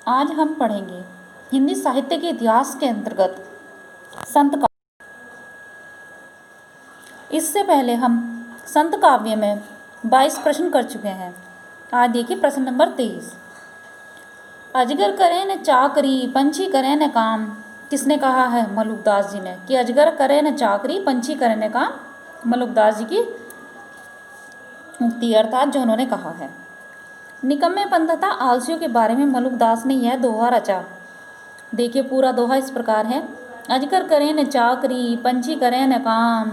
आज हम पढ़ेंगे हिंदी साहित्य के इतिहास के अंतर्गत संत काव्य। इससे पहले हम संत काव्य में 22 प्रश्न कर चुके हैं। आज देखिए प्रश्न नंबर 23। अजगर करे न चाकरी पंछी करे न काम, किसने कहा है? मलुकदास जी ने। कि अजगर करे न चाकरी पंछी करे न काम, मलुकदास जी की उक्ति अर्थात जो उन्होंने कहा है। निकम्मेपन तथा आलसियों के बारे में मलुकदास ने यह दोहा रचा। देखिए पूरा दोहा इस प्रकार है। अजगर करे न चाकरी पंछी करे न काम,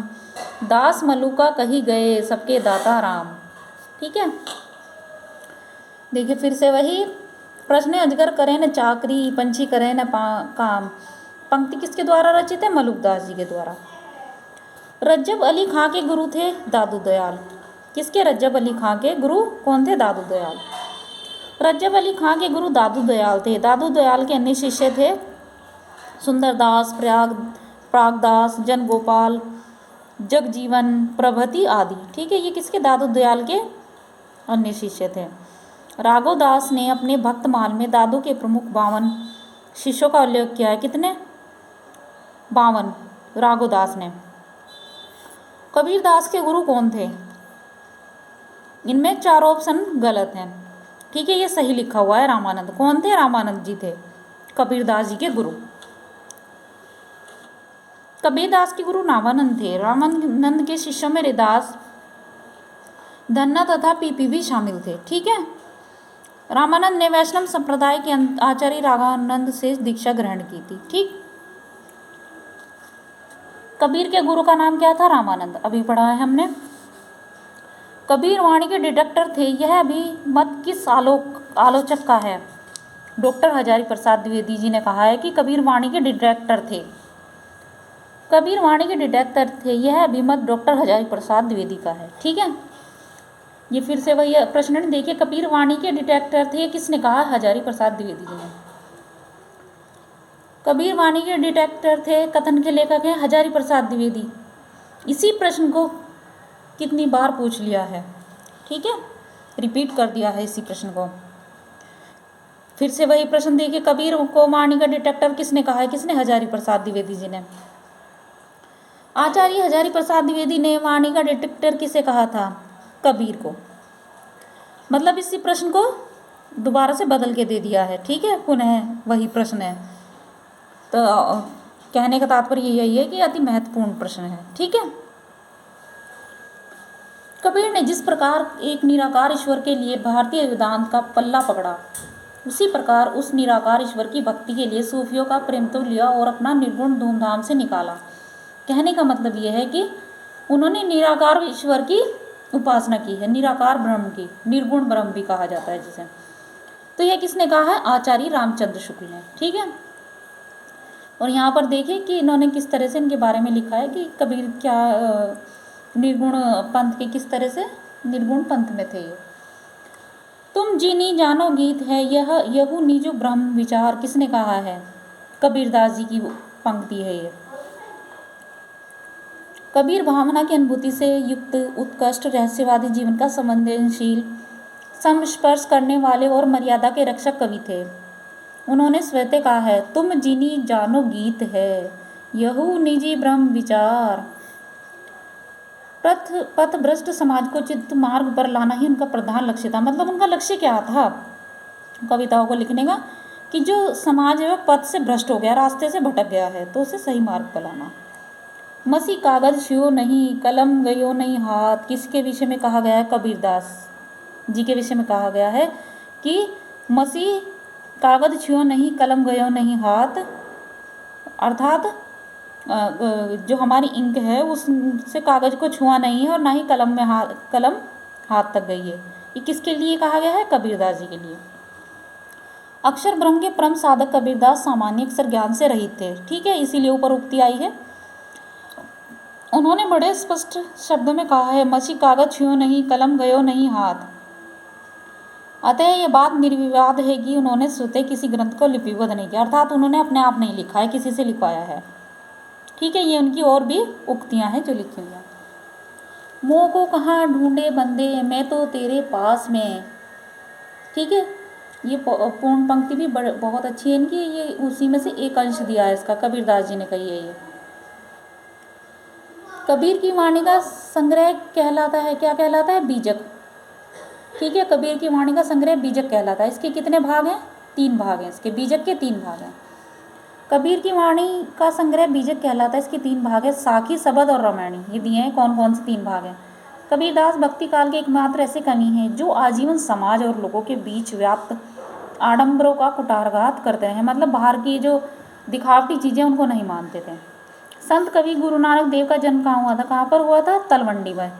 दास मलुका कही गए सबके दाता राम। ठीक है, देखिए फिर से वही प्रश्न है। अजगर करे न चाकरी पंछी करे न काम, पंक्ति किसके द्वारा रचित है? मलुकदास जी के द्वारा। रज्जब अली खां के गुरु थे दादू दयाल। किसके? रज्जब अली खां के गुरु कौन थे? दादू दयाल। रज्जब अली खां के गुरु दादू दयाल थे। दादू दयाल के अन्य शिष्य थे सुंदरदास, प्रागदास, जनगोपाल, जगजीवन प्रभृति आदि। ठीक है, ये किसके? दादू दयाल के अन्य शिष्य थे। राघवदास ने अपने भक्तमाल में दादू के प्रमुख 52 शिष्यों का उल्लेख किया है। कितने? 52 राघवदास ने। कबीरदास के गुरु कौन थे? इनमें 4 ऑप्शन गलत हैं। ठीक है, ये सही लिखा हुआ है रामानंद। कौन थे? रामानंद जी थे कबीरदास जी के गुरु। कबीरदास के गुरु रामानंद थे। रामानंद के शिष्यों में रैदास, धन्ना तथा पीपी भी शामिल थे। ठीक है, रामानंद ने वैष्णव संप्रदाय के आचार्य राघवानंद से दीक्षा ग्रहण की थी। ठीक, कबीर के गुरु का नाम क्या था? रामानंद। अभी पढ़ा है हमने। कबीर वाणी के डिटेक्टर थे। यह अभी मत किस आलोचक का है? डॉक्टर हजारी प्रसाद द्विवेदी जी ने कहा है कि कबीर वाणी के डिटेक्टर थे। कबीर वाणी के डिटेक्टर थे, यह अभिमत डॉक्टर हजारी प्रसाद द्विवेदी का है। ठीक है, ये फिर से वही प्रश्न देखिए। कबीर वाणी के डिटेक्टर थे, किसने कहा? हजारी प्रसाद द्विवेदी जी ने। कबीर वाणी के डिटेक्टर थे कथन के लेखक हैं हजारी प्रसाद द्विवेदी। इसी प्रश्न को कितनी बार पूछ लिया है। ठीक है, रिपीट कर दिया है इसी प्रश्न को। फिर से वही प्रश्न देखिए। कबीर को वाणी का डिटेक्टर किसने कहा है? किसने? हजारी प्रसाद द्विवेदी जी ने। आचार्य हजारी प्रसाद द्विवेदी ने वाणी का डिटेक्टर किसे कहा था? कबीर को। मतलब इसी प्रश्न को दोबारा से बदल के दे दिया है। ठीक है, पुनः वही प्रश्न है। तो कहने का तात्पर्य यही है कि अति महत्वपूर्ण प्रश्न है। ठीक है, कबीर ने जिस प्रकार एक निराकार ईश्वर के लिए भारतीय वेदांत का पल्ला पकड़ा, उसी प्रकार उस निराकार ईश्वर की भक्ति के लिए सूफियों का प्रेम तो लिया और अपना निर्गुण धूमधाम से निकाला। कहने का मतलब यह है कि उन्होंने निराकार ईश्वर की उपासना की है, निराकार ब्रह्म की, निर्गुण ब्रह्म भी कहा जाता है जिसे। तो यह किसने कहा है? आचार्य रामचंद्र शुक्ल ने। ठीक है, और यहाँ पर देखिए कि इन्होंने किस तरह से इनके बारे में लिखा है कि कबीर क्या निर्गुण पंथ के किस तरह से निर्गुण पंथ में थे। ये तुम जीनी जानो गीत है यहू निजो ब्रह्म विचार, किसने कहा है? कबीरदास जी की पंक्ति है ये। कबीर भावना की अनुभूति से युक्त उत्कृष्ट रहस्यवादी जीवन का संवेदनशील संस्पर्श करने वाले और मर्यादा के रक्षक कवि थे। उन्होंने स्वतः कहा है, तुम जीनी जानो गीत है यहू निजी ब्रह्म विचार। पथ भ्रष्ट समाज को चित्त मार्ग पर लाना ही उनका प्रधान लक्ष्य था। मतलब उनका लक्ष्य क्या था कविताओं को लिखने का? कि जो समाज है वह पथ से भ्रष्ट हो गया, रास्ते से भटक गया है, तो उसे सही मार्ग पर लाना। मसी कागज छुओ नहीं कलम गयो नहीं हाथ, किसके विषय में कहा गया है? कबीरदास जी के विषय में कहा गया है कि मसी कागज छुओ नहीं कलम गयो नहीं हाथ, अर्थात जो हमारी इंक है उससे कागज को छुआ नहीं है और ना ही कलम हाथ तक गई है। ये किसके लिए कहा गया है? कबीरदास जी के लिए। अक्षर ब्रह्म के परम साधक कबीरदास सामान्य अक्षर ज्ञान से रहित थे। ठीक है, इसीलिए ऊपर उक्ति आई है। उन्होंने बड़े स्पष्ट शब्दों में कहा है, मसी कागज छुओ नहीं कलम गयो नहीं हाथ। अतः यह बात निर्विवाद है कि उन्होंने स्वतः किसी ग्रंथ को लिपिबद्ध नहीं किया, अर्थात उन्होंने अपने आप नहीं लिखा है, किसी से लिखवाया है। ठीक है, ये उनकी और भी उक्तियां हैं जो लिखी हुई हैं। मोह को कहाँ ढूंढे बंदे मैं तो तेरे पास में। ठीक है, ये पूर्ण पंक्ति भी बहुत अच्छी है इनकी, ये उसी में से एक अंश दिया है इसका, कबीरदास जी ने कही है ये। कबीर की वाणी का संग्रह कहलाता है, क्या कहलाता है? बीजक। ठीक है, कबीर की वाणी का संग्रह बीजक कहलाता है। इसके कितने भाग हैं? 3 भाग हैं इसके, बीजक के 3 भाग हैं। कबीर की वाणी का संग्रह बीजक कहलाता है, इसके 3 भाग है, साखी, सबद और रामायणी। ये दिए हैं कौन कौन से 3 भाग हैं। कबीरदास भक्ति काल के एकमात्र ऐसे कवि हैं जो आजीवन समाज और लोगों के बीच व्याप्त आडंबरों का कुठाराघात करते रहे, मतलब बाहर की जो दिखावटी चीज़ें उनको नहीं मानते थे। संत कवि गुरु नानक देव का जन्म कहाँ हुआ था? कहाँ पर हुआ था? तलवंडी में।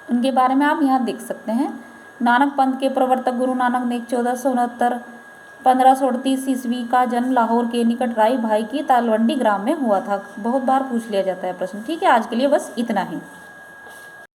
उनके बारे में आप यहाँ देख सकते हैं। नानक पंथ के प्रवर्तक गुरु नानक ने 1469-1538 ईस्वी का जन्म लाहौर के निकट राई भाई की तलवंडी ग्राम में हुआ था। बहुत बार पूछ लिया जाता है प्रश्न। ठीक है, आज के लिए बस इतना ही।